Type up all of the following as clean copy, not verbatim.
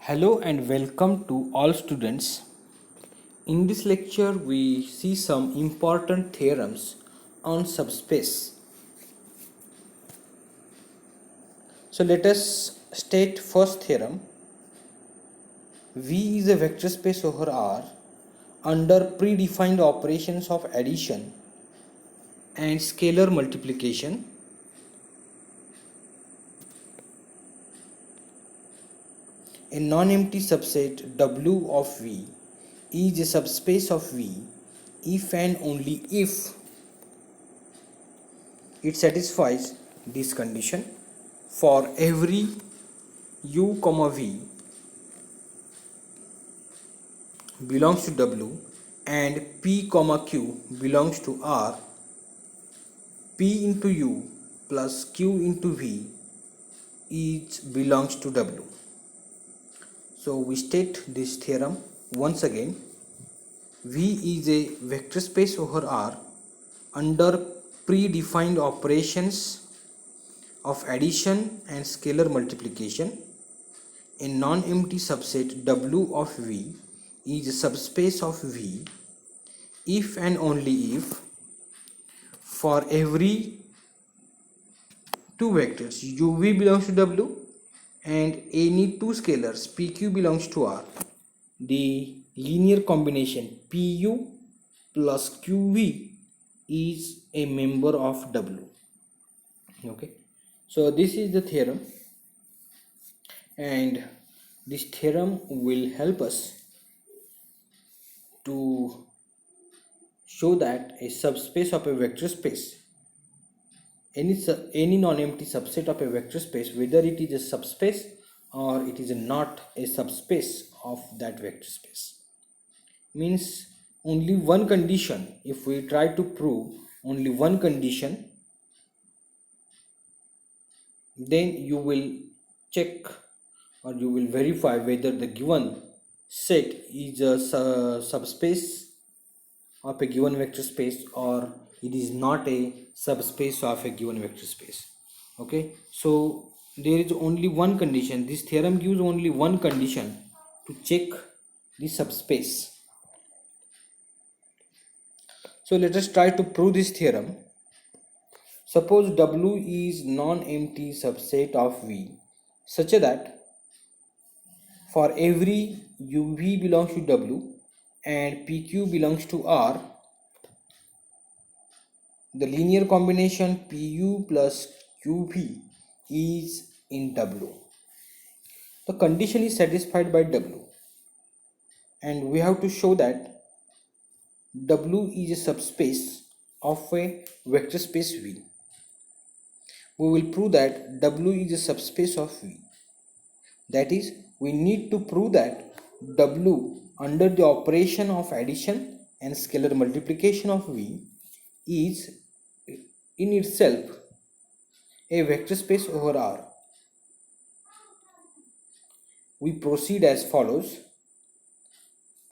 Hello and welcome to all students. In this lecture, we see some important theorems on subspace. So let us state first theorem. V is a vector space over R under predefined operations of addition and scalar multiplication. A non-empty subset W of V is a subspace of V if and only if it satisfies this condition. For every u comma v belongs to W and p comma q belongs to R, p into u plus q into v each belongs to W. So we state this theorem once again. V is a vector space over R under predefined operations of addition and scalar multiplication. A non-empty subset W of V is a subspace of V if and only if for every two vectors UV belongs to W and any two scalars PQ belongs to R, the linear combination PU plus QV is a member of W. Okay, so this is the theorem, and this theorem will help us to show that a subspace of a vector space, any non-empty subset of a vector space, whether it is a subspace or it is not a subspace of that vector space, means only one condition. If we try to prove only one condition, then you will check or you will verify whether the given set is a subspace of a given vector space or it is not a subspace of a given vector space. Okay, so there is only one condition. This theorem gives only one condition to check the subspace. So let us try to prove this theorem. Suppose W is non-empty subset of V such that for every UV belongs to W and PQ belongs to R, the linear combination PU plus QV is in W. The condition is satisfied by W, and we have to show that W is a subspace of a vector space V. We will prove that W is a subspace of V. That is, we need to prove that W under the operation of addition and scalar multiplication of V is in itself a vector space over R. We proceed as follows.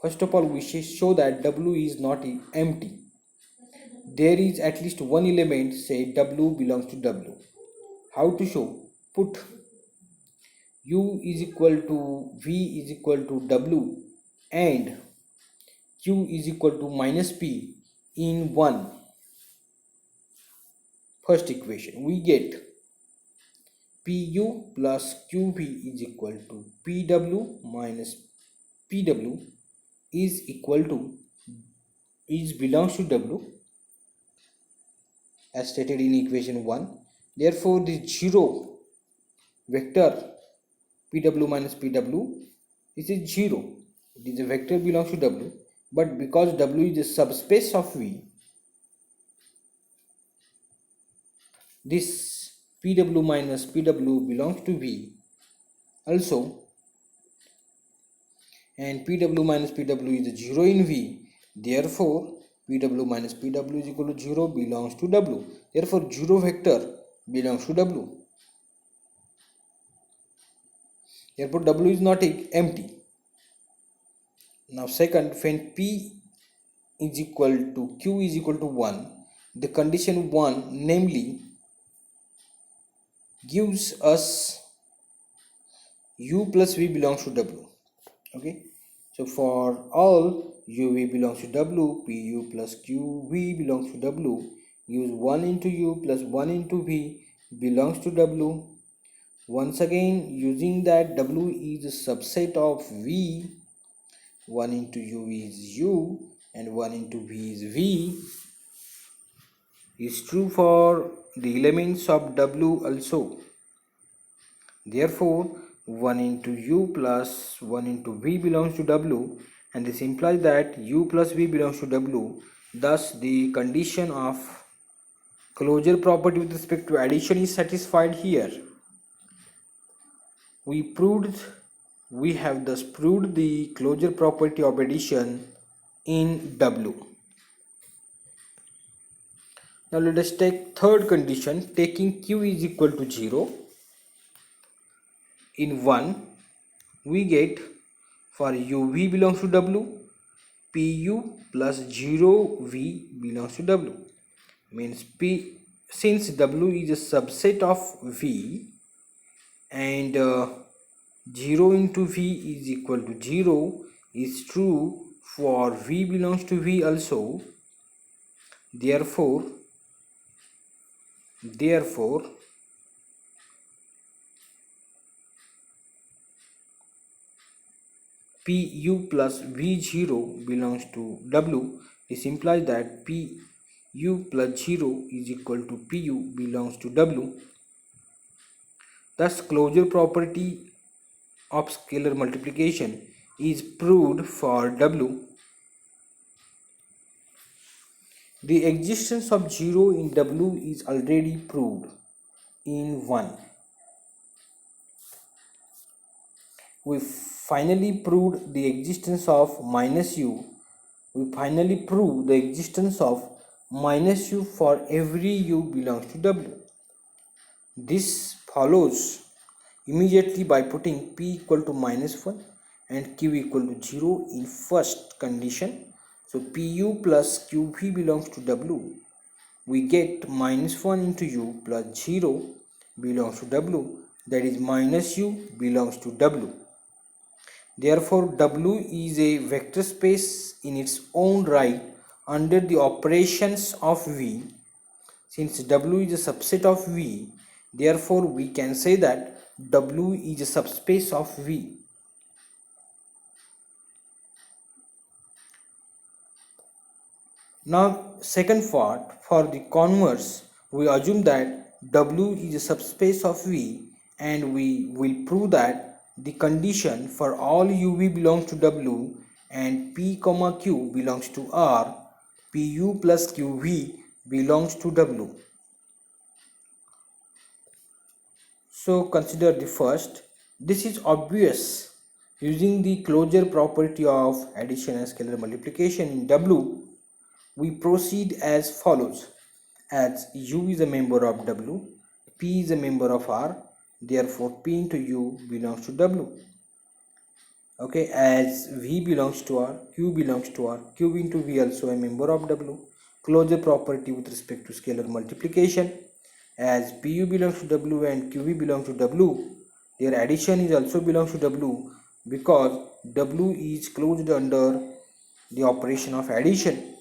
First of all, we show that W is not empty. There is at least one element, say W belongs to W. How to show? Put U is equal to V is equal to W and Q is equal to minus P in one. First equation, we get PU plus QV is equal to PW minus PW is equal to belongs to W as stated in equation 1. Therefore, the zero vector PW minus PW is a 0. It is a vector belongs to W, but because W is a subspace of V, this PW minus PW belongs to V also, and PW minus PW is a 0 in V. Therefore, PW minus PW is equal to 0 belongs to W. Therefore, 0 vector belongs to W. Therefore, W is not empty. Now, second, when P is equal to Q is equal to 1, the condition 1, namely, gives us u plus v belongs to w. Okay, so for all uv belongs to w, pu plus qv belongs to w, use 1 into u plus 1 into v belongs to w. Once again, using that w is a subset of v, 1 into u is u and 1 into v is v, is true for the elements of w also. Therefore, 1 into u plus 1 into v belongs to w, and this implies that u plus v belongs to w. Thus, the condition of closure property with respect to addition is satisfied here. We have thus proved the closure property of addition in w. Now let us take third condition, taking q is equal to 0. In 1, we get for uv belongs to w, pu plus 0v belongs to w. Means since w is a subset of v and 0 into v is equal to 0 is true for v belongs to v also. Therefore pu plus v0 belongs to w. This implies that pu plus 0 is equal to pu belongs to w. Thus, closure property of scalar multiplication is proved for w. The existence of 0 in w is already proved in 1. We finally proved the existence of minus u. We finally prove the existence of minus u for every u belongs to w. This follows immediately by putting p equal to minus 1 and q equal to 0 in first condition. So pu plus qv belongs to w. We get minus 1 into u plus 0 belongs to w, that is minus u belongs to w. Therefore, w is a vector space in its own right under the operations of v. Since w is a subset of v, therefore we can say that w is a subspace of v. Now, second part, for the converse, we assume that w is a subspace of v, and we will prove that the condition for all uv belongs to w and p comma q belongs to r, pu plus qv belongs to w. So consider the first. This is obvious. Using the closure property of addition and scalar multiplication in w, we proceed as follows. As u is a member of w, p is a member of r, therefore p into u belongs to w. Okay, as v belongs to r, q belongs to r, q into v also a member of w. Closure property with respect to scalar multiplication. As pu belongs to w and qv belongs to w, their addition is also belongs to w, because w is closed under the operation of addition.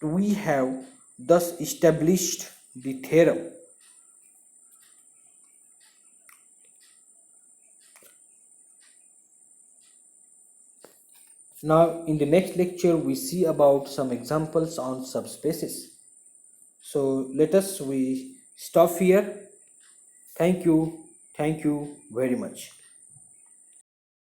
We have thus established the theorem. Now, in the next lecture, we see about some examples on subspaces. So let us we stop here. Thank you very much.